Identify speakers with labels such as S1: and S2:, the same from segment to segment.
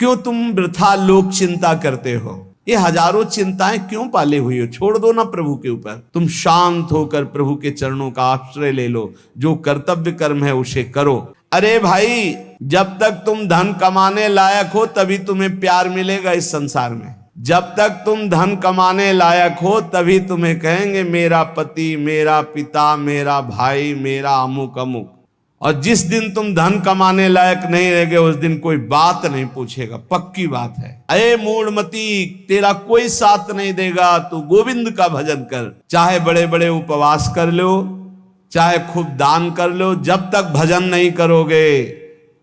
S1: क्यों तुम वृथा लोक चिंता करते हो? ये हजारों चिंताएं क्यों पाले हुई हो? छोड़ दो ना प्रभु के ऊपर। तुम शांत होकर प्रभु के चरणों का आश्रय ले लो। जो कर्तव्य कर्म है उसे करो। अरे भाई, जब तक तुम धन कमाने लायक हो तभी तुम्हें प्यार मिलेगा इस संसार में। जब तक तुम धन कमाने लायक हो तभी तुम्हें कहेंगे मेरा पति, मेरा पिता, मेरा भाई, मेरा अमुक अमुक। और जिस दिन तुम धन कमाने लायक नहीं रह गए उस दिन कोई बात नहीं पूछेगा। पक्की बात है। अरे मूढ़मती, तेरा कोई साथ नहीं देगा। तू गोविंद का भजन कर। चाहे बड़े बड़े उपवास कर लो, चाहे खूब दान कर लो, जब तक भजन नहीं करोगे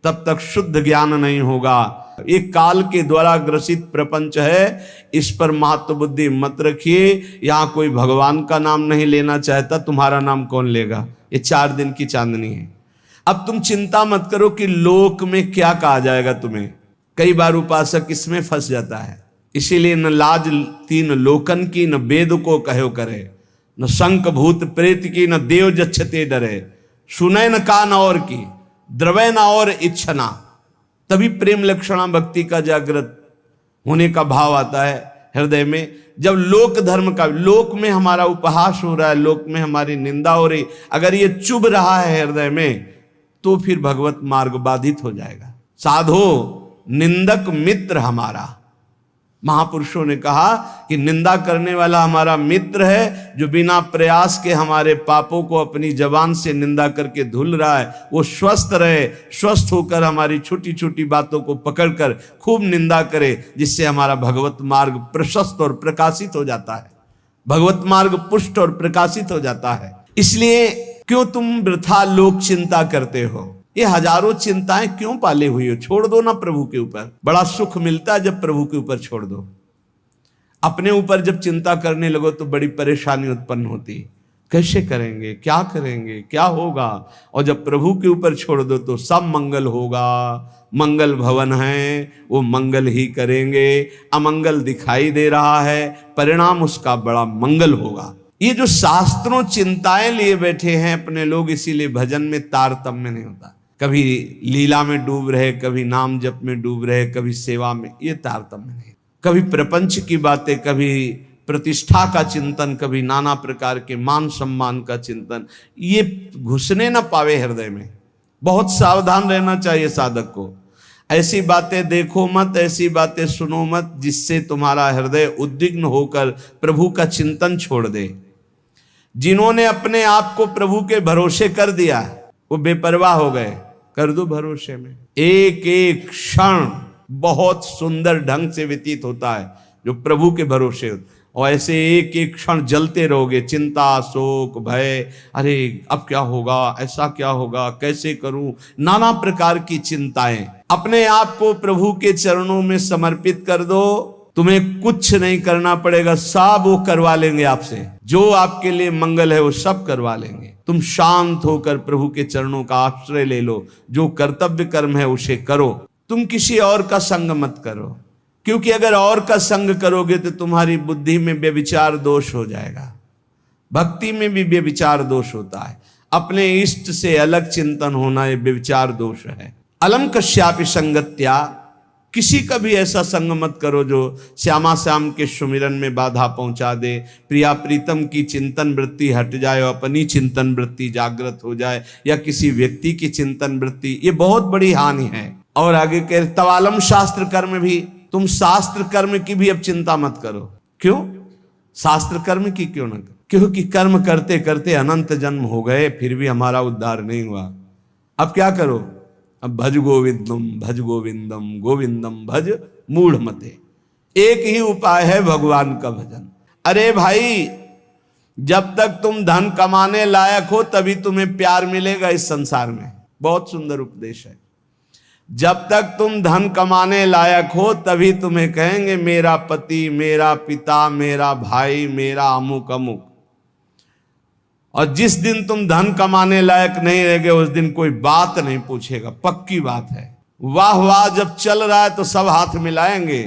S1: तब तक शुद्ध ज्ञान नहीं होगा। एक काल के द्वारा ग्रसित प्रपंच है, इस पर महत्व बुद्धि मत रखिए। यहाँ कोई भगवान का नाम नहीं लेना चाहता, तुम्हारा नाम कौन लेगा? ये 4 दिन की चांदनी है। अब तुम चिंता मत करो कि लोक में क्या कहा जाएगा तुम्हें। कई बार उपासक इसमें फंस जाता है। इसीलिए न लाज 3 लोकन की, न वेद को कहो करे, न शंख भूत प्रेत की, न देव जच्छते डरे, सुने न कान और की, द्रवै न और इच्छना। तभी प्रेम लक्षणा भक्ति का जागृत होने का भाव आता है हृदय में। जब लोक धर्म का, लोक में हमारा उपहास हो रहा है, लोक में हमारी निंदा हो रही, अगर ये चुभ रहा है हृदय में तो फिर भगवत मार्ग बाधित हो जाएगा। साधो निंदक मित्र हमारा। महापुरुषों ने कहा कि निंदा करने वाला हमारा मित्र है। जो बिना प्रयास के हमारे पापों को अपनी जबान से निंदा करके धुल रहा है, वो स्वस्थ रहे, स्वस्थ होकर हमारी छोटी छोटी बातों को पकड़कर खूब निंदा करे, जिससे हमारा भगवत मार्ग प्रशस्त और प्रकाशित हो जाता है। भगवत मार्ग पुष्ट और प्रकाशित हो जाता है। इसलिए क्यों तुम वृथा लोक चिंता करते हो? ये हजारों चिंताएं क्यों पाले हुई हो? छोड़ दो ना प्रभु के ऊपर। बड़ा सुख मिलता है जब प्रभु के ऊपर छोड़ दो। अपने ऊपर जब चिंता करने लगो तो बड़ी परेशानी उत्पन्न होती। कैसे करेंगे, क्या करेंगे, क्या होगा? और जब प्रभु के ऊपर छोड़ दो तो सब मंगल होगा। मंगल भवन है, वो मंगल ही करेंगे। अमंगल दिखाई दे रहा है, परिणाम उसका बड़ा मंगल होगा। ये जो शास्त्रों चिंताएं लिए बैठे हैं अपने लोग, इसीलिए भजन में तारतम्य नहीं होता। कभी लीला में डूब रहे, कभी नाम जप में डूब रहे, कभी सेवा में, ये तारतम्य नहीं। कभी प्रपंच की बातें, कभी प्रतिष्ठा का चिंतन, कभी नाना प्रकार के मान सम्मान का चिंतन, ये घुसने ना पावे हृदय में। बहुत सावधान रहना चाहिए साधक को। ऐसी बातें देखो मत, ऐसी बातें सुनो मत जिससे तुम्हारा हृदय उद्विग्न होकर प्रभु का चिंतन छोड़ दे। जिन्होंने अपने आप को प्रभु के भरोसे कर दिया वो बेपरवाह हो गए। कर दो भरोसे में। एक एक क्षण बहुत सुंदर ढंग से व्यतीत होता है जो प्रभु के भरोसे होता। और ऐसे एक एक क्षण जलते रहोगे, चिंता, शोक, भय, अरे अब क्या होगा, ऐसा क्या होगा, कैसे करूं, नाना प्रकार की चिंताएं। अपने आप को प्रभु के चरणों में समर्पित कर दो। तुम्हें कुछ नहीं करना पड़ेगा, सब वो करवा लेंगे आपसे। जो आपके लिए मंगल है वो सब करवा लेंगे। तुम शांत होकर प्रभु के चरणों का आश्रय ले लो। जो कर्तव्य कर्म है उसे करो। तुम किसी और का संग मत करो, क्योंकि अगर और का संग करोगे तो तुम्हारी बुद्धि में व्यभिचार दोष हो जाएगा। भक्ति में भी व्यभिचार दोष होता है। अपने इष्ट से अलग चिंतन होना ये व्यभिचार दोष है। अलम कश्यापि संगत्या, किसी का भी ऐसा संग मत करो जो श्यामा श्याम के सुमिरन में बाधा पहुंचा दे। प्रिया प्रीतम की चिंतन वृत्ति हट जाए और अपनी चिंतन वृत्ति जागृत हो जाए, या किसी व्यक्ति की चिंतन वृत्ति, ये बहुत बड़ी हानि है। और आगे कह तवालम शास्त्र कर्म भी, तुम शास्त्र कर्म की भी अब चिंता मत करो। क्यों? शास्त्र कर्म की क्यों ना करो? क्योंकि कर्म करते करते अनंत जन्म हो गए, फिर भी हमारा उद्धार नहीं हुआ। अब क्या करो? अब भज गोविंदम, भज गोविंदम, गोविंदम भज मूढ़मते। एक ही उपाय है भगवान का भजन। अरे भाई, जब तक तुम धन कमाने लायक हो तभी तुम्हें प्यार मिलेगा इस संसार में। बहुत सुंदर उपदेश है। जब तक तुम धन कमाने लायक हो तभी तुम्हें कहेंगे मेरा पति, मेरा पिता, मेरा भाई, मेरा अमुक अमुक। और जिस दिन तुम धन कमाने लायक नहीं रह गए उस दिन कोई बात नहीं पूछेगा। पक्की बात है। वाह वाह जब चल रहा है तो सब हाथ मिलाएंगे,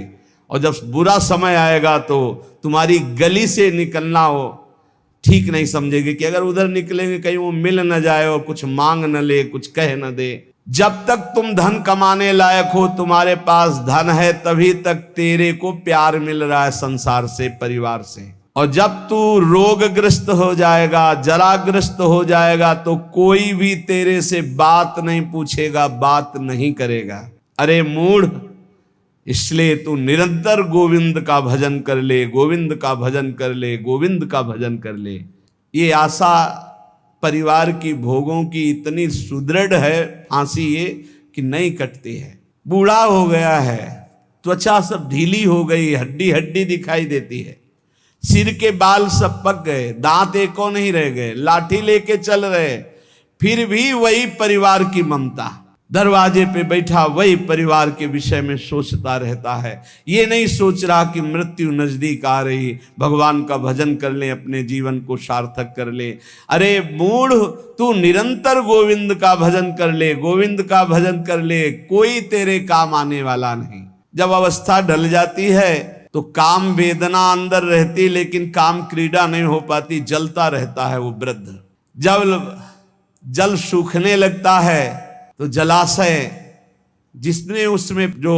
S1: और जब बुरा समय आएगा तो तुम्हारी गली से निकलना हो ठीक नहीं समझेगी कि अगर उधर निकलेंगे कहीं वो मिल न जाए और कुछ मांग न ले, कुछ कह न दे। जब तक तुम धन कमाने लायक हो, तुम्हारे पास धन है, तभी तक तेरे को प्यार मिल रहा है संसार से, परिवार से। और जब तू रोगग्रस्त हो जाएगा, जराग्रस्त हो जाएगा, तो कोई भी तेरे से बात नहीं पूछेगा, बात नहीं करेगा। अरे मूढ़, इसलिए तू निरंतर गोविंद का भजन कर ले, गोविंद का भजन कर ले, गोविंद का भजन कर ले। ये आशा परिवार की, भोगों की इतनी सुदृढ़ है फांसी ये कि नहीं कटती है। बूढ़ा हो गया है, त्वचा सब ढीली हो गई, हड्डी हड्डी दिखाई देती है, सिर के बाल सब पक गए, दांत एको नहीं रह गए, लाठी लेके चल रहे, फिर भी वही परिवार की ममता, दरवाजे पे बैठा वही परिवार के विषय में सोचता रहता है। ये नहीं सोच रहा कि मृत्यु नजदीक आ रही, भगवान का भजन कर ले, अपने जीवन को सार्थक कर ले। अरे मूढ़, तू निरंतर गोविंद का भजन कर ले, गोविंद का भजन कर ले, कोई तेरे काम आने वाला नहीं। जब अवस्था ढल जाती है तो काम वेदना अंदर रहती, लेकिन काम क्रीड़ा नहीं हो पाती, जलता रहता है वो वृद्ध। जब जल सूखने लगता है तो जलाशय, जिसने उसमें जो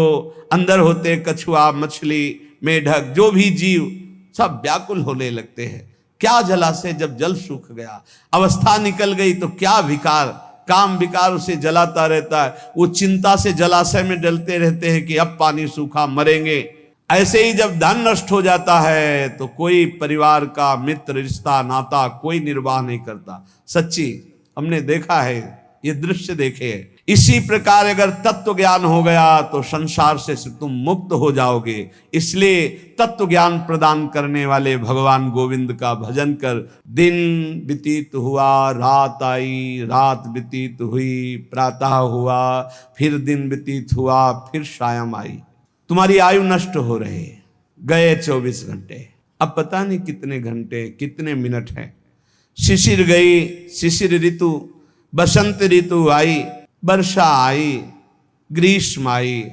S1: अंदर होते, कछुआ, मछली, मेढक, जो भी जीव, सब व्याकुल होने लगते हैं। क्या जलाशय, जब जल सूख गया, अवस्था निकल गई, तो क्या विकार, काम विकार उसे जलाता रहता है। वो चिंता से जलाशय में डलते रहते हैं कि अब पानी सूखा, मरेंगे। ऐसे ही जब धन नष्ट हो जाता है तो कोई परिवार का मित्र, रिश्ता, नाता कोई निर्वाह नहीं करता। सच्ची हमने देखा है, ये दृश्य देखे हैं। इसी प्रकार अगर तत्व ज्ञान हो गया तो संसार से तुम मुक्त हो जाओगे। इसलिए तत्व ज्ञान प्रदान करने वाले भगवान गोविंद का भजन कर। दिन व्यतीत हुआ, रात आई, रात व्यतीत हुई, प्रातः हुआ, फिर दिन व्यतीत हुआ, फिर सायं आई। तुम्हारी आयु नष्ट हो रही है, गए 24 घंटे, अब पता नहीं कितने घंटे, कितने मिनट हैं। शिशिर गई, शिशिर ऋतु, बसंत ऋतु आई, वर्षा आई, ग्रीष्म आई,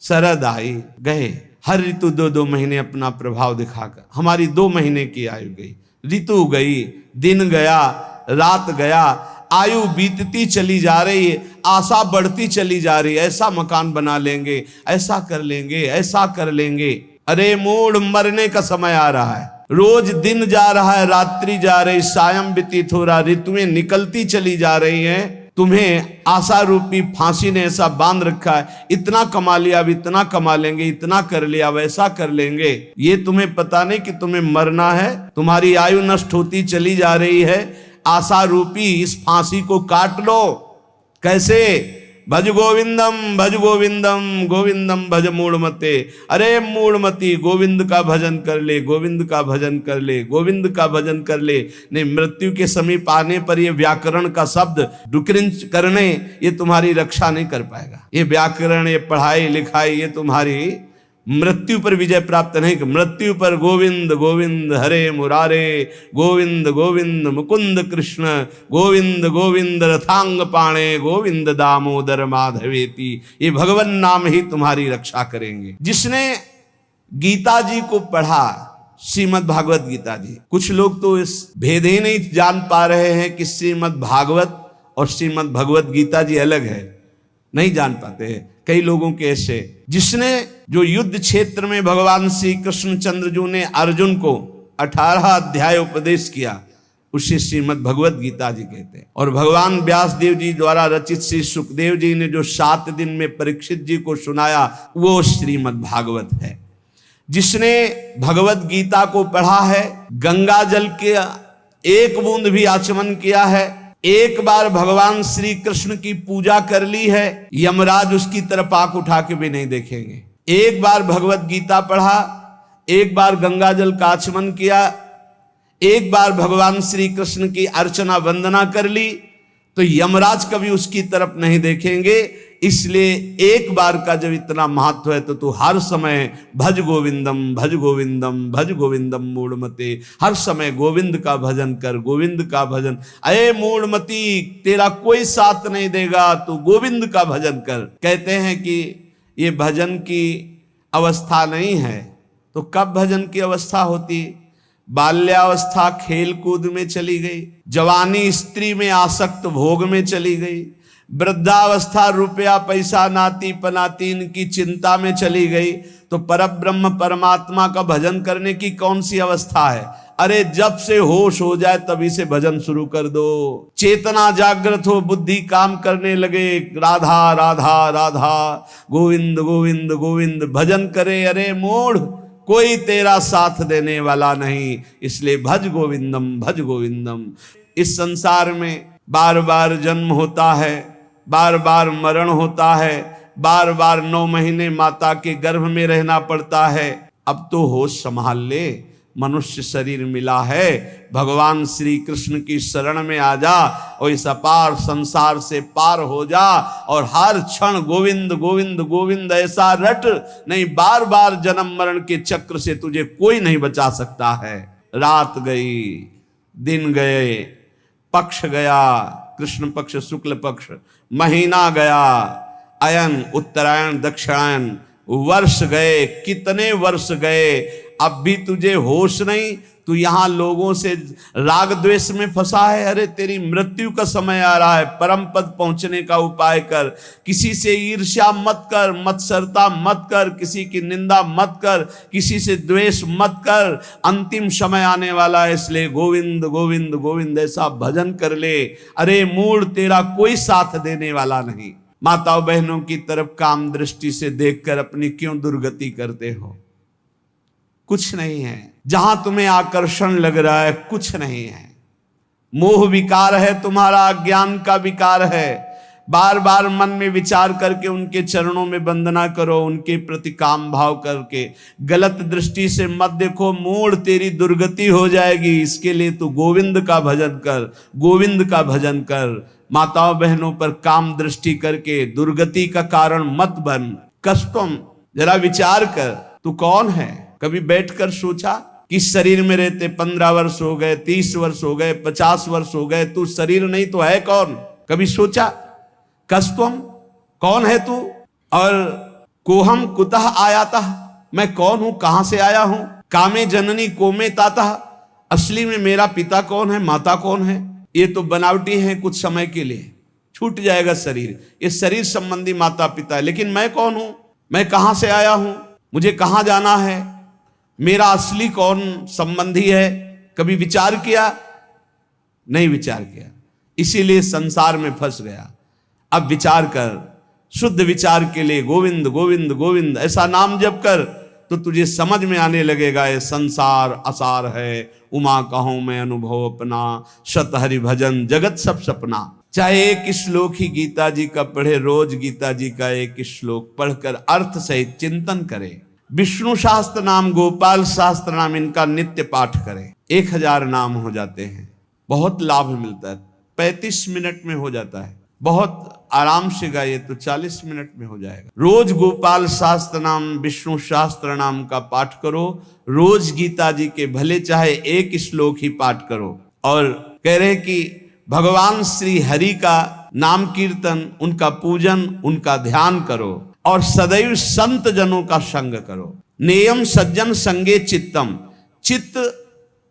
S1: शरद आई, गए। हर ऋतु 2-2 महीने अपना प्रभाव दिखाकर हमारी 2 महीने की आयु गई, ऋतु गई, दिन गया, रात गया, आयु बीतती चली जा रही है, आशा बढ़ती चली जा रही है। ऐसा मकान बना लेंगे, ऐसा कर लेंगे, ऐसा कर लेंगे। अरे मूढ़, मरने का समय आ रहा है। रोज दिन जा रहा है, रात्रि जा रही, सायं व्यतीत हो रहा, ऋतुएं निकलती चली जा रही हैं। तुम्हें आशा रूपी फांसी ने ऐसा बांध रखा है, इतना कमा लिया, अब इतना कमा लेंगे, इतना कर लिया, वैसा कर लेंगे। ये तुम्हें पता नहीं कि तुम्हें मरना है। तुम्हारी आयु नष्ट होती चली जा रही है। आशा रूपी इस फांसी को काट लो। कैसे? भज गोविंदम, भज गोविंदम, गोविंदम भज मूढ़मते। अरे मूढ़मती, गोविंद का भजन कर ले, गोविंद का भजन कर ले, गोविंद का भजन कर ले। नहीं, मृत्यु के समीप आने पर ये व्याकरण का शब्द डुक्रिंच करने, ये तुम्हारी रक्षा नहीं कर पाएगा। ये व्याकरण, ये पढ़ाई लिखाई, ये तुम्हारी मृत्यु पर विजय प्राप्त नहीं। मृत्यु पर गोविंद गोविंद हरे मुरारे, गोविंद गोविंद मुकुंद कृष्ण, गोविंद गोविंद रथांग पाणे, गोविंद दामोदर माधवेति। ये भगवान नाम ही तुम्हारी रक्षा करेंगे। जिसने गीता जी को पढ़ा, श्रीमद् भागवत गीता जी, कुछ लोग तो इस भेद ही नहीं जान पा रहे हैं कि श्रीमद् भागवत और श्रीमद् भगवत गीता जी अलग है, नहीं जान पाते हैं कई लोगों के ऐसे। जिसने जो युद्ध क्षेत्र में भगवान श्री कृष्ण चंद्र जी ने अर्जुन को 18 अध्याय उपदेश किया, उसे श्रीमद् भगवत गीता जी कहते हैं। और भगवान व्यास देव जी द्वारा रचित श्री सुखदेव जी ने जो 7 दिन में परीक्षित जी को सुनाया, वो श्रीमद् भागवत है। जिसने भगवत गीता को पढ़ा है, गंगा जल के एक बूंद भी आचमन किया है, एक बार भगवान श्री कृष्ण की पूजा कर ली है, यमराज उसकी तरफ आंख उठा के भी नहीं देखेंगे। एक बार भगवत गीता पढ़ा, एक बार गंगा जल का आचमन किया, एक बार भगवान श्री कृष्ण की अर्चना वंदना कर ली, तो यमराज कभी उसकी तरफ नहीं देखेंगे। इसलिए एक बार का जब इतना महत्व है तो तू हर समय भज गोविंदम, भज गोविंदम, भज गोविंदम मूढ़मते। हर समय गोविंद का भजन कर, गोविंद का भजन। अये मूढ़मती, तेरा कोई साथ नहीं देगा, तू गोविंद का भजन कर। कहते हैं कि ये भजन की अवस्था नहीं है, तो कब भजन की अवस्था होती? बाल्यावस्था खेल कूद में चली गई, जवानी स्त्री में आसक्त भोग में चली गई, वृद्धावस्था रुपया पैसा नाती पनाती इनकी चिंता में चली गई तो परब्रह्म परमात्मा का भजन करने की कौन सी अवस्था है। अरे जब से होश हो जाए तभी से भजन शुरू कर दो। चेतना जागृत हो, बुद्धि काम करने लगे, राधा राधा राधा गोविंद गोविंद गोविंद भजन करे। अरे मूढ़, कोई तेरा साथ देने वाला नहीं, इसलिए भज गोविंदम भज गोविंदम। इस संसार में बार बार जन्म होता है, बार बार मरण होता है, बार बार 9 महीने माता के गर्भ में रहना पड़ता है। अब तो होश संभाल ले, मनुष्य शरीर मिला है, भगवान श्री कृष्ण की शरण में आ जा और इस अपार संसार से पार हो जा और हर क्षण गोविंद गोविंद गोविंद ऐसा रट, नहीं बार बार जन्म मरण के चक्र से तुझे कोई नहीं बचा सकता है। रात गई, दिन गए, पक्ष गया, कृष्ण पक्ष शुक्ल पक्ष, महीना गया, अयन उत्तरायण दक्षिणायन, वर्ष गए, कितने वर्ष गए, अब भी तुझे होश नहीं। तू यहां लोगों से राग द्वेष में फंसा है। अरे तेरी मृत्यु का समय आ रहा है, परम पद पहुंचने का उपाय कर। किसी से ईर्ष्या मत कर, मत्सरता मत कर, किसी की निंदा मत कर, किसी से द्वेष मत कर। अंतिम समय आने वाला है, इसलिए गोविंद गोविंद गोविंद ऐसा भजन कर ले। अरे मूढ़, तेरा कोई साथ देने वाला नहीं। माताओं बहनों की तरफ काम दृष्टि से देखकर अपनी क्यों दुर्गति करते हो? कुछ नहीं है। जहां तुम्हें आकर्षण लग रहा है कुछ नहीं है। मोह विकार है तुम्हारा, अज्ञान का विकार है। बार बार मन में विचार करके उनके चरणों में वंदना करो, उनके प्रति काम भाव करके। गलत दृष्टि से मत देखो, मूढ़ तेरी दुर्गति हो जाएगी। इसके लिए तू गोविंद का भजन कर, गोविंद का भजन कर। माताओं बहनों पर काम दृष्टि करके दुर्गति का कारण मत बन। कष्टों, जरा विचार कर, तू कौन है? कभी बैठकर सोचा कि शरीर में रहते 15 वर्ष हो गए, 30 वर्ष हो गए, 50 वर्ष हो गए, तू शरीर नहीं तो है कौन? कभी सोचा? कष्टम, कौन है तू? और कोहम कुतः आयाता, मैं कौन हूं, कहां से आया हूं? कामे जननी कोमे ताता, असली में मेरा पिता कौन है, माता कौन है? ये तो बनावटी है, कुछ समय के लिए छूट जाएगा शरीर। ये शरीर संबंधी माता पिता है, लेकिन मैं कौन हूं, मैं कहां से आया हूं, मुझे कहां जाना है, मेरा असली कौन संबंधी है? कभी विचार किया? नहीं विचार किया, इसीलिए संसार में फंस गया। अब विचार कर, शुद्ध विचार के लिए गोविंद गोविंद गोविंद ऐसा नाम जप कर तो तुझे समझ में आने लगेगा ये संसार असार है। उमा कहूं मैं अनुभव अपना, शत हरि भजन जगत सब सपना। चाहे एक श्लोक ही गीता जी का पढ़े, रोज गीता जी का एक श्लोक पढ़कर अर्थ सहित चिंतन करे। विष्णु शास्त्र नाम, गोपाल शास्त्र नाम, इनका नित्य पाठ करें। 1000 नाम हो जाते हैं, बहुत लाभ मिलता है। 35 मिनट में हो जाता है, बहुत आराम से गाइए तो 40 मिनट में हो जाएगा। रोज गोपाल शास्त्र नाम, विष्णु शास्त्र नाम का पाठ करो। रोज गीता जी के भले चाहे एक श्लोक ही पाठ करो। और कह रहे कि भगवान श्री हरि का नाम कीर्तन, उनका पूजन, उनका ध्यान करो और सदैव संत जनों का संग करो। नेयम सज्जन संगे चित्तम, चित्त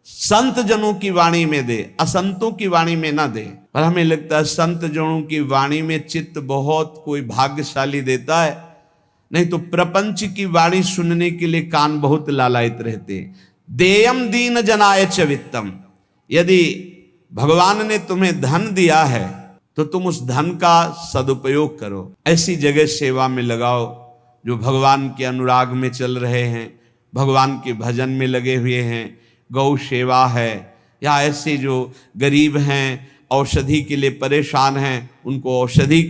S1: संत जनों की वाणी में दे, असंतों की वाणी में ना दे। पर हमें लगता है संत जनों की वाणी में चित्त बहुत कोई भाग्यशाली देता है, नहीं तो प्रपंच की वाणी सुनने के लिए कान बहुत लालायित रहते। देयम दीन जनाय च वित्तम, यदि भगवान ने तुम्हें धन दिया है तो तुम उस धन का सदुपयोग करो। ऐसी जगह सेवा में लगाओ जो भगवान के अनुराग में चल रहे हैं, भगवान के भजन में लगे हुए हैं। गौ सेवा है, या ऐसे जो गरीब हैं, औषधि के लिए परेशान हैं, उनको औषधि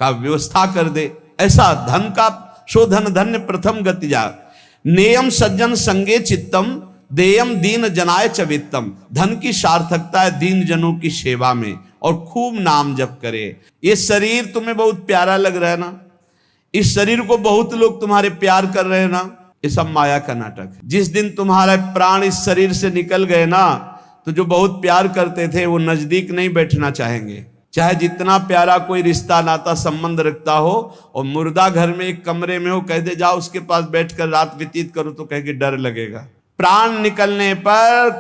S1: का व्यवस्था कर दे। ऐसा धन का शोधन धन्य प्रथम गति जा। नेयम सज्जन संगे चित्तम, देयम दीन जनाय च वित्तम। धन की सार्थकता है दीन जनों की सेवा में, और खूब नाम जप करे। ये शरीर तुम्हें बहुत प्यारा लग रहा है ना, इस शरीर को बहुत लोग तुम्हारे प्यार कर रहे हैं ना, ये सब माया का नाटक है। जिस दिन तुम्हारा प्राण इस शरीर से निकल गए ना, तो जो बहुत प्यार करते थे वो नजदीक नहीं बैठना चाहेंगे। चाहे जितना प्यारा कोई रिश्ता नाता संबंध रखता हो, और मुर्दा घर में एक कमरे में हो, कह दे जाओ उसके पास बैठकर रात व्यतीत करो, तो कह के डर लगेगा। प्राण निकलने पर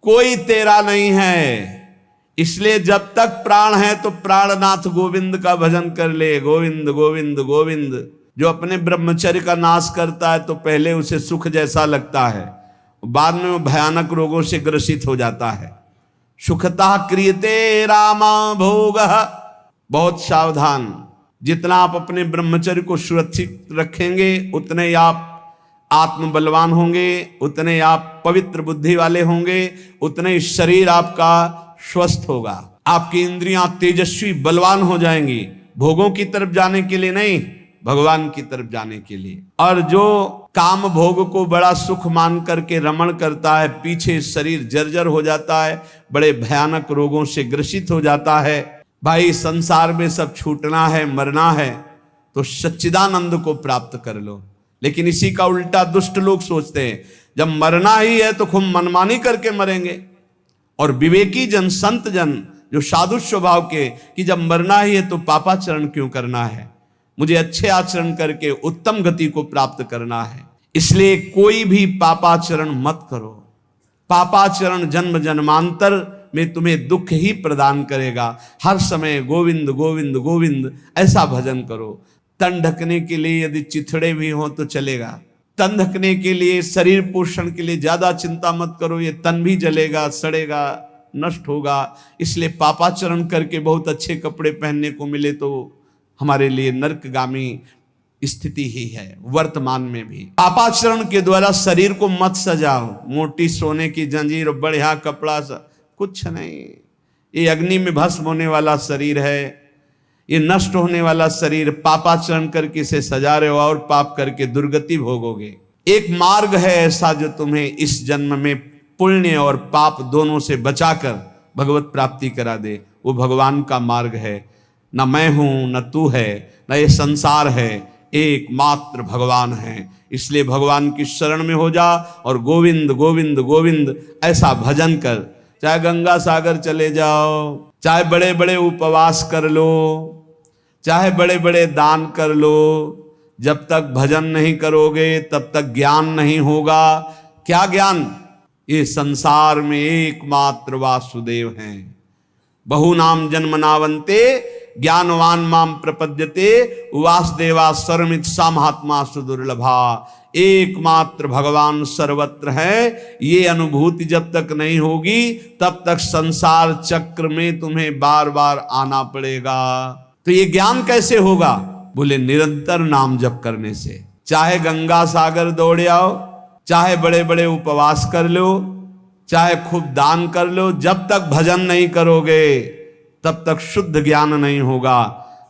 S1: कोई तेरा नहीं है, इसलिए जब तक प्राण है तो प्राणनाथ गोविंद का भजन कर ले। गोविंद गोविंद गोविंद। जो अपने ब्रह्मचर्य का नाश करता है तो पहले उसे सुख जैसा लगता है, बाद में वो भयानक रोगों से ग्रसित हो जाता है। सुखता क्रियते रामा भोग। बहुत सावधान। जितना आप अपने ब्रह्मचर्य को सुरक्षित रखेंगे उतने आप आत्म बलवान होंगे, उतने आप पवित्र बुद्धि वाले होंगे, उतने शरीर आपका स्वस्थ होगा। आपकी इंद्रियां तेजस्वी बलवान हो जाएंगी, भोगों की तरफ जाने के लिए नहीं, भगवान की तरफ जाने के लिए। और जो काम भोग को बड़ा सुख मान करके रमण करता है, पीछे शरीर जर्जर हो जाता है, बड़े भयानक रोगों से ग्रसित हो जाता है। भाई संसार में सब छूटना है, मरना है तो सच्चिदानंद को प्राप्त कर लो। लेकिन इसी का उल्टा दुष्ट लोग सोचते हैं, जब मरना ही है तो खूब मनमानी करके मरेंगे। और विवेकी जन, संत जन जो साधु स्वभाव के, कि जब मरना ही है तो पापाचरण क्यों करना है, मुझे अच्छे आचरण करके उत्तम गति को प्राप्त करना है। इसलिए कोई भी पापाचरण मत करो। पापाचरण जन्म जन्मांतर में तुम्हें दुख ही प्रदान करेगा। हर समय गोविंद गोविंद गोविंद ऐसा भजन करो। तन ढकने के लिए यदि चिथड़े भी हो तो चलेगा। तन ढकने के लिए, शरीर पोषण के लिए ज्यादा चिंता मत करो, ये तन भी जलेगा, सड़ेगा, नष्ट होगा। इसलिए पापाचरण करके बहुत अच्छे कपड़े पहनने को मिले तो हमारे लिए नरकगामी स्थिति ही है। वर्तमान में भी पापाचरण के द्वारा शरीर को मत सजाओ। मोटी सोने की जंजीर, बढ़िया कपड़ा, कुछ नहीं। ये अग्नि में भस्म होने वाला शरीर है, ये नष्ट होने वाला शरीर। पापाचरण करके इसे सजा रहे हो और पाप करके दुर्गति भोगोगे। एक मार्ग है ऐसा जो तुम्हें इस जन्म में पुण्य और पाप दोनों से बचाकर भगवत प्राप्ति करा दे। वो भगवान का मार्ग है। न मैं हूं, न तू है, न ये संसार है, एकमात्र भगवान है। इसलिए भगवान की शरण में हो जा और गोविंद गोविंद गोविंद ऐसा भजन कर। चाहे गंगा सागर चले जाओ, चाहे बड़े बड़े उपवास कर लो, चाहे बड़े बड़े दान कर लो, जब तक भजन नहीं करोगे तब तक ज्ञान नहीं होगा। क्या ज्ञान? ये संसार में एकमात्र वासुदेव हैं। बहुनाम जन्मनावन्ते ज्ञानवान माम प्रपद्यते वासुदेवा सर्वमित सा महात्मा सुदुर्लभा। एकमात्र भगवान सर्वत्र है। ये अनुभूति जब तक नहीं होगी तब तक संसार चक्र में तुम्हें बार बार आना पड़ेगा। तो ये ज्ञान कैसे होगा? बोले निरंतर नाम जप करने से। चाहे गंगा सागर दौड़ आओ, चाहे बड़े बड़े उपवास कर लो, चाहे खूब दान कर लो, जब तक भजन नहीं करोगे तब तक शुद्ध ज्ञान नहीं होगा।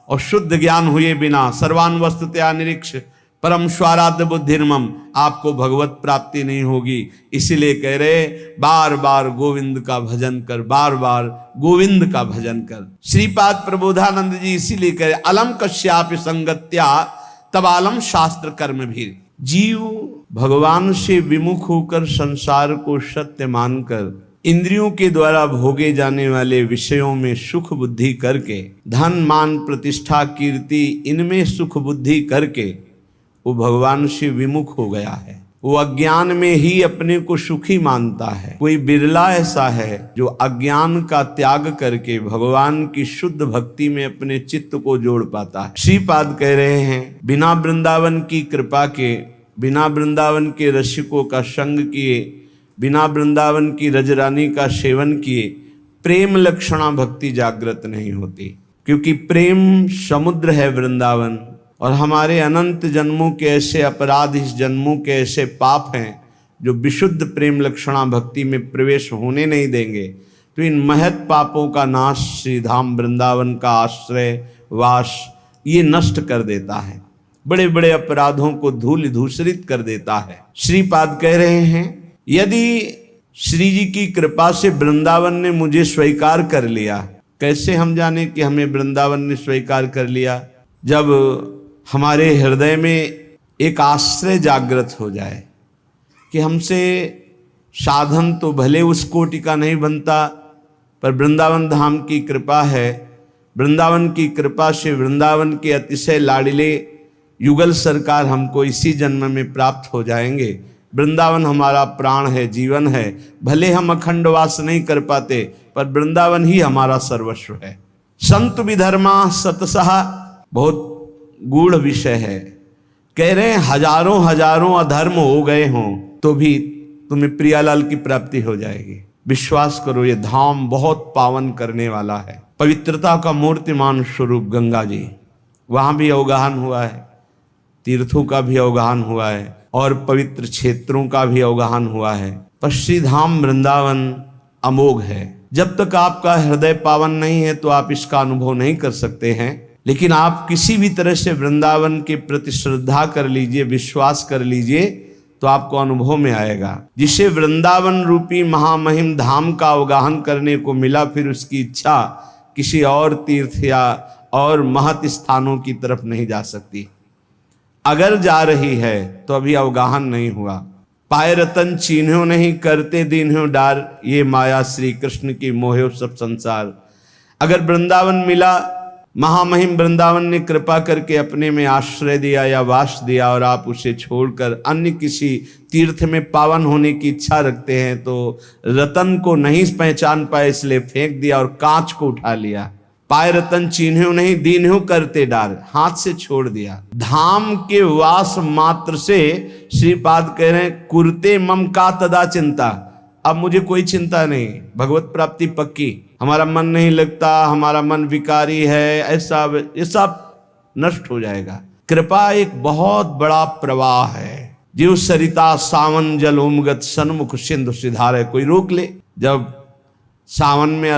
S1: और शुद्ध ज्ञान हुए बिना सर्वान वस्तुतया निरीक्ष परम स्वाराध्य बुद्धिर्मम, आपको भगवत प्राप्ति नहीं होगी। इसीलिए कह रहे बार बार गोविंद का भजन कर, बार बार गोविंद का भजन कर। श्रीपाद प्रबोधानंद जी इसीलिए कह रहे अलम कश्यापि संगत्या तबालम शास्त्र कर्म भी। जीव भगवान से विमुख होकर संसार को सत्य मानकर इंद्रियों के द्वारा भोगे जाने वाले विषयों में सुख बुद्धि करके, धन मान प्रतिष्ठा कीर्ति इनमें सुख बुद्धि करके वो भगवान से विमुख हो गया है। वो अज्ञान में ही अपने को सुखी मानता है। कोई बिरला ऐसा है जो अज्ञान का त्याग करके भगवान की शुद्ध भक्ति में अपने चित्त को जोड़ पाता है। श्रीपाद कह रहे हैं बिना वृंदावन की कृपा के, बिना वृंदावन के रसिकों का संग किए, बिना वृंदावन की रजरानी का सेवन किए प्रेम लक्षणा भक्ति जागृत नहीं होती। क्योंकि प्रेम समुद्र है वृंदावन, और हमारे अनंत जन्मों के ऐसे अपराध, इस जन्मों के ऐसे पाप हैं जो विशुद्ध प्रेम लक्षणा भक्ति में प्रवेश होने नहीं देंगे। तो इन महत् पापों का नाश श्री धाम वृंदावन का आश्रय वास ये नष्ट कर देता है, बड़े बड़े अपराधों को धूल धूसरित कर देता है। श्रीपाद कह रहे हैं यदि श्री जी की कृपा से वृंदावन ने मुझे स्वीकार कर लिया, कैसे हम जाने कि हमें वृंदावन ने स्वीकार कर लिया? जब हमारे हृदय में एक आश्रय जागृत हो जाए कि हमसे साधन तो भले उस कोटि का नहीं बनता, पर वृंदावन धाम की कृपा है। वृंदावन की कृपा से वृंदावन के अतिशय लाडिले युगल सरकार हमको इसी जन्म में प्राप्त हो जाएंगे। वृंदावन हमारा प्राण है, जीवन है। भले हम अखंड वास नहीं कर पाते, पर वृंदावन ही हमारा सर्वस्व है। संत विधर्मा सतसह, बहुत गूढ़ विषय है। कह रहे हैं हजारों हजारों अधर्म हो गए हों तो भी तुम्हें प्रियालाल की प्राप्ति हो जाएगी। विश्वास करो, ये धाम बहुत पावन करने वाला है। पवित्रता का मूर्तिमान स्वरूप गंगा जी, वहां भी अवगाहन हुआ है, तीर्थों का भी अवगाहन हुआ है और पवित्र क्षेत्रों का भी अवगाहन हुआ है। पर श्री धाम वृंदावन अमोघ है। जब तक आपका हृदय पावन नहीं है तो आप इसका अनुभव नहीं कर सकते हैं। लेकिन आप किसी भी तरह से वृंदावन के प्रति श्रद्धा कर लीजिए, विश्वास कर लीजिए, तो आपको अनुभव में आएगा। जिसे वृंदावन रूपी महामहिम धाम का अवगाहन करने को मिला, फिर उसकी इच्छा किसी और तीर्थ या और महत स्थानों की तरफ नहीं जा सकती। अगर जा रही है तो अभी अवगाहन नहीं हुआ। पाए रतन चीन्हो नहीं, करते दीन्हो डार, ये माया श्री कृष्ण की मोहे सब संसार। अगर वृंदावन मिला, महामहिम वृंदावन ने कृपा करके अपने में आश्रय दिया या वास दिया, और आप उसे छोड़कर अन्य किसी तीर्थ में पावन होने की इच्छा रखते हैं, तो रतन को नहीं पहचान पाए इसलिए फेंक दिया और कांच को उठा लिया। पाए रतन चीन्हो नहीं, दीन्हो करते डार, हाथ से छोड़ दिया। धाम के वास मात्र से श्रीपाद कह रहे हैं कुरते मम का तदा चिंता। अब मुझे कोई चिंता नहीं, भगवत प्राप्ति पक्की। हमारा मन नहीं लगता, हमारा मन विकारी है, ऐसा ये सब नष्ट हो जाएगा। कृपा एक बहुत बड़ा प्रवाह है। जीव सरिता सावन जल उमगत सन्मुख सिंधु सिधारे। कोई रोक ले, जब सावन में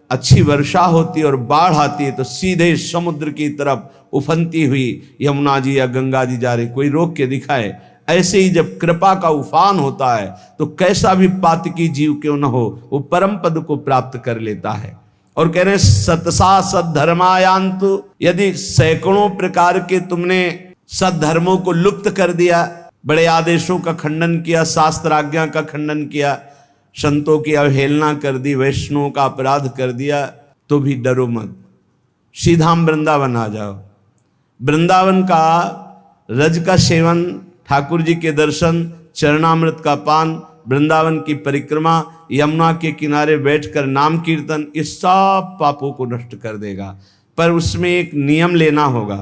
S1: अच्छी वर्षा होती और बाढ़ आती है तो सीधे समुद्र की तरफ उफनती हुई यमुना जी या गंगा जी जा रही, कोई रोक के दिखाए। ऐसे ही जब कृपा का उफान होता है तो कैसा भी पातकी जीव क्यों न हो, वो परम पद को प्राप्त कर लेता है। और कह रहे सतसा सद्धर्मायांतु, यदि सैकड़ों प्रकार के तुमने सद्धर्मों को लुप्त कर दिया, बड़े आदेशों का खंडन किया, शास्त्र आज्ञा का खंडन किया, संतों की अवहेलना कर दी, वैष्णवों का अपराध कर दिया, तो भी डरो मत, सीधा वृंदावन आ जाओ। वृंदावन का रज का सेवन, ठाकुर जी के दर्शन, चरणामृत का पान, वृंदावन की परिक्रमा, यमुना के किनारे बैठकर नाम कीर्तन, इस सब पापों को नष्ट कर देगा। पर उसमें एक नियम लेना होगा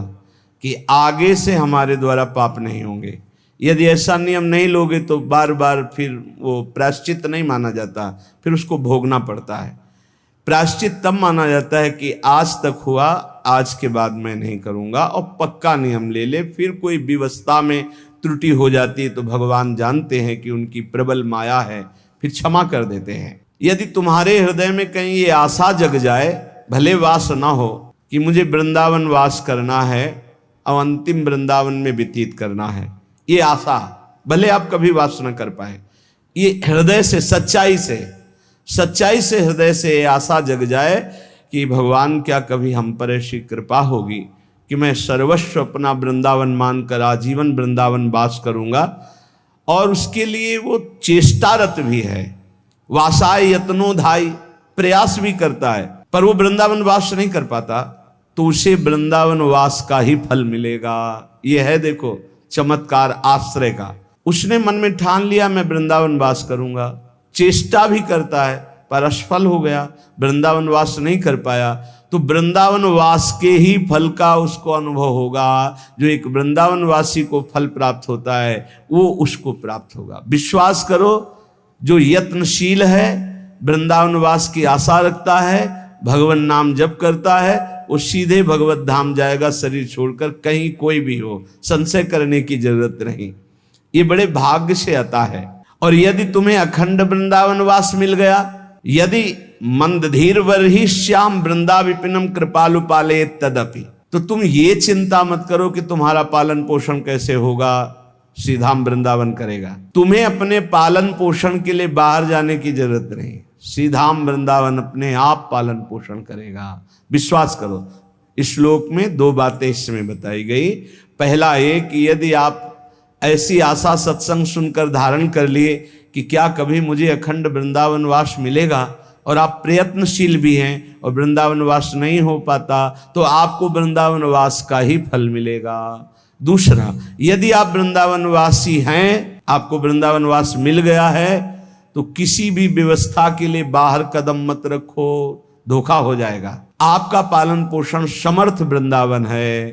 S1: कि आगे से हमारे द्वारा पाप नहीं होंगे। यदि ऐसा नियम नहीं लोगे तो बार बार फिर वो प्रायश्चित नहीं माना जाता, फिर उसको भोगना पड़ता है। प्रायश्चित तब माना जाता है कि आज तक हुआ, आज के बाद मैं नहीं करूँगा, और पक्का नियम ले ले। फिर कोई व्यवस्था में त्रुटि हो जाती है तो भगवान जानते हैं कि उनकी प्रबल माया है, फिर क्षमा कर देते हैं। यदि तुम्हारे हृदय में कहीं ये आशा जग जाए, भले वास ना हो, कि मुझे वृंदावन वास करना है और अंतिम वृंदावन में व्यतीत करना है, ये आशा, भले आप कभी वास न कर पाए, ये हृदय से सच्चाई से हृदय से आशा जग जाए कि भगवान क्या कभी हम पर ऐसी कृपा होगी कि मैं सर्वस्व अपना वृंदावन मानकर आजीवन वृंदावन वास करूंगा। और उसके लिए वो चेष्टारत भी है, वासाय यत्नो धाई, प्रयास भी करता है, पर वो वृंदावन वास नहीं कर पाता, तो उसे वृंदावन वास का ही फल मिलेगा। ये है देखो चमत्कार आश्रय का। उसने मन में ठान लिया मैं वृंदावन वास करूंगा, चेष्टा भी करता है पर असफल हो गया, वृंदावन वास नहीं कर पाया, तो वृंदावन वास के ही फल का उसको अनुभव होगा। जो एक वृंदावन वासी को फल प्राप्त होता है वो उसको प्राप्त होगा। विश्वास करो, जो यत्नशील है, वृंदावन वास की आशा रखता है, भगवान नाम जप करता है, वो सीधे भगवत धाम जाएगा, शरीर छोड़कर, कहीं कोई भी हो, संशय करने की जरूरत नहीं। ये बड़े भाग्य से आता है। और यदि तुम्हें अखंड वृंदावन वास मिल गया, यदि मंदधीर वर्हि श्याम वृंदा विपिनम कृपालु पाले तदपि, तो तुम ये चिंता मत करो कि तुम्हारा पालन पोषण कैसे होगा, सीधाम वृंदावन करेगा। तुम्हें अपने पालन पोषण के लिए बाहर जाने की जरूरत नहीं, सीधाम वृंदावन अपने आप पालन पोषण करेगा। विश्वास करो। इस श्लोक में दो बातें इसमें बताई गई। पहला ये कि यदि आप ऐसी आशा सत्संग सुनकर धारण कर लिए कि क्या कभी मुझे अखंड वृंदावन वास मिलेगा, और आप प्रयत्नशील भी हैं और वृंदावन वास नहीं हो पाता, तो आपको वृंदावन वास का ही फल मिलेगा। दूसरा, यदि आप वृंदावन वासी हैं आपको वृंदावन वास मिल गया है तो किसी भी व्यवस्था के लिए बाहर कदम मत रखो, धोखा हो जाएगा। आपका पालन पोषण समर्थ वृंदावन है,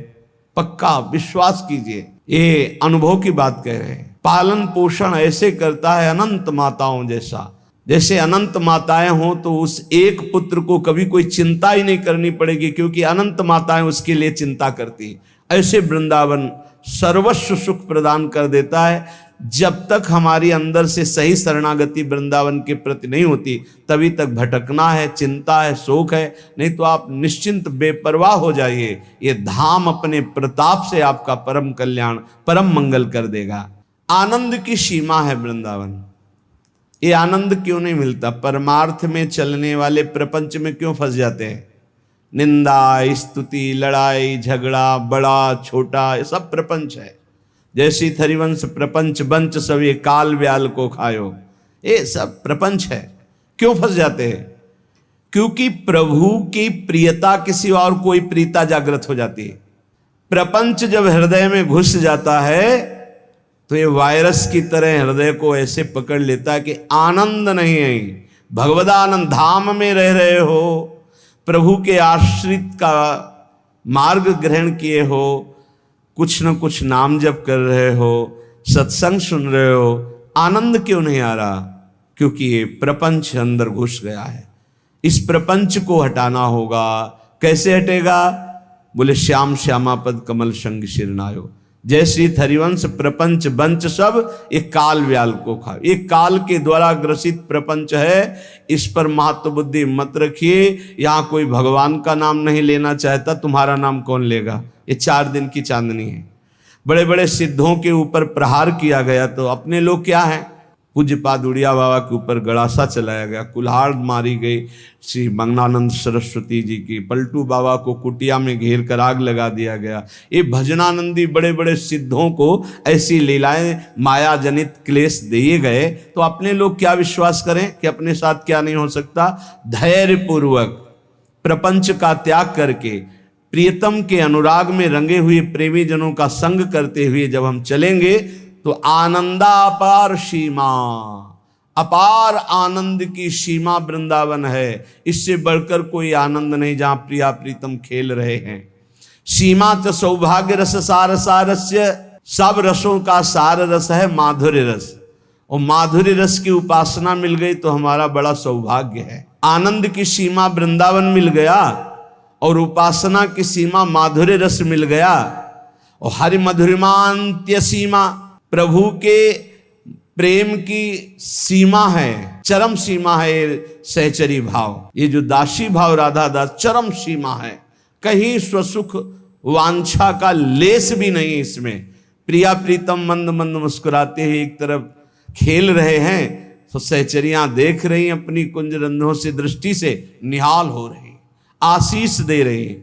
S1: पक्का विश्वास कीजिए। ये अनुभव की बात कह रहे हैं। पालन पोषण ऐसे करता है अनंत माताओं जैसा। जैसे अनंत माताएं हों तो उस एक पुत्र को कभी कोई चिंता ही नहीं करनी पड़ेगी, क्योंकि अनंत माताएं उसके लिए चिंता करती। ऐसे वृंदावन सर्वस्व सुख प्रदान कर देता है। जब तक हमारी अंदर से सही शरणागति वृंदावन के प्रति नहीं होती, तभी तक भटकना है, चिंता है, शोक है। नहीं तो आप निश्चिंत बेपरवाह हो जाइए। ये धाम अपने प्रताप से आपका परम कल्याण, परम मंगल कर देगा। आनंद की सीमा है वृंदावन। ये आनंद क्यों नहीं मिलता? परमार्थ में चलने वाले प्रपंच में क्यों फंस जाते हैं? निंदा, स्तुति, लड़ाई झगड़ा, बड़ा छोटा, ये सब प्रपंच है। जैसी थरिवंश प्रपंच बंच सब ये काल व्याल को खायो, ये सब प्रपंच है। क्यों फंस जाते हैं? क्योंकि प्रभु की प्रियता के सिवा और कोई प्रीता जागृत हो जाती है। प्रपंच जब हृदय में घुस जाता है तो ये वायरस की तरह हृदय को ऐसे पकड़ लेता है कि आनंद नहीं है। भगवदानंद धाम में रह रहे हो, प्रभु के आश्रित का मार्ग ग्रहण किए हो, कुछ न कुछ नाम जप कर रहे हो, सत्संग सुन रहे हो, आनंद क्यों नहीं आ रहा? क्योंकि ये प्रपंच अंदर घुस गया है। इस प्रपंच को हटाना होगा। कैसे हटेगा? बोले श्याम श्यामा पद कमल संग शिरनायो। जय श्री हरिवंश प्रपंच बंच सब एक काल व्याल को खाओ। एक काल के द्वारा ग्रसित प्रपंच है, इस पर महत्व बुद्धि मत रखिए। यहाँ कोई भगवान का नाम नहीं लेना चाहता, तुम्हारा नाम कौन लेगा? ये 4 दिन की चांदनी है। बड़े बड़े सिद्धों के ऊपर प्रहार किया गया तो अपने लोग क्या हैं? पूज्यपाद उड़िया बाबा के ऊपर गड़ासा चलाया गया, कुल्हाड़ मारी गई श्री मंगनानंद सरस्वती जी की, पलटू बाबा को कुटिया में घेर कर आग लगा दिया गया। ये भजनानंदी बड़े बड़े सिद्धों को ऐसी लीलाएं माया जनित क्लेश दिए गए तो अपने लोग क्या विश्वास करें कि अपने साथ क्या नहीं हो सकता? धैर्य पूर्वक प्रपंच का त्याग करके प्रियतम के अनुराग में रंगे हुए प्रेमी जनों का संग करते हुए जब हम चलेंगे तो आनंदा अपार सीमा, अपार आनंद की सीमा वृंदावन है। इससे बढ़कर कोई आनंद नहीं जहां प्रिया प्रीतम खेल रहे हैं। सीमा तो सौभाग्य रस सार सारस्य, सब रसों का सार रस है माधुर्य रस। और माधुर्य रस की उपासना मिल गई तो हमारा बड़ा सौभाग्य है। आनंद की सीमा वृंदावन मिल गया और उपासना की सीमा माधुर्य रस मिल गया। और हरि मधुरिमांत्य सीमा, प्रभु के प्रेम की सीमा है, चरम सीमा है सहचरी भाव। ये जो दासी भाव राधा दास चरम सीमा है, कहीं स्वसुख वांछा का लेस भी नहीं इसमें। प्रिया प्रीतम मंद मंद मुस्कुराते ही एक तरफ खेल रहे हैं तो सहचरियां देख रही अपनी कुंज रंध्रों से, दृष्टि से निहाल हो रही, आशीष दे रही।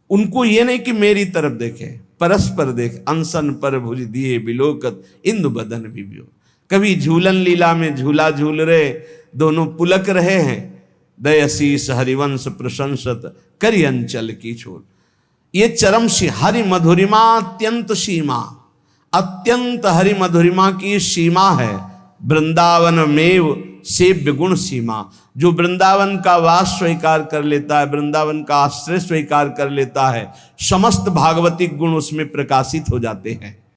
S1: उनको ये नहीं कि मेरी तरफ देखे, परस्पर देख। अनसन पर भुज दिए बिलोकत इंदु बदन विभ्यो। कभी झूलन लीला में झूला झूल रहे, दोनों पुलक रहे हैं। दयशीष हरिवंश प्रशंसत करि अंचल की छोड़। ये चरम सी हरि मधुरिमा अत्यंत सीमा, अत्यंत हरि मधुरिमा की सीमा है। वृंदावन मेव सेव्य गुण सीमा। जो वृंदावन का वास स्वीकार कर लेता है, वृंदावन का आश्रय स्वीकार कर लेता है, समस्त भागवतिक गुण उसमें प्रकाशित हो जाते हैं।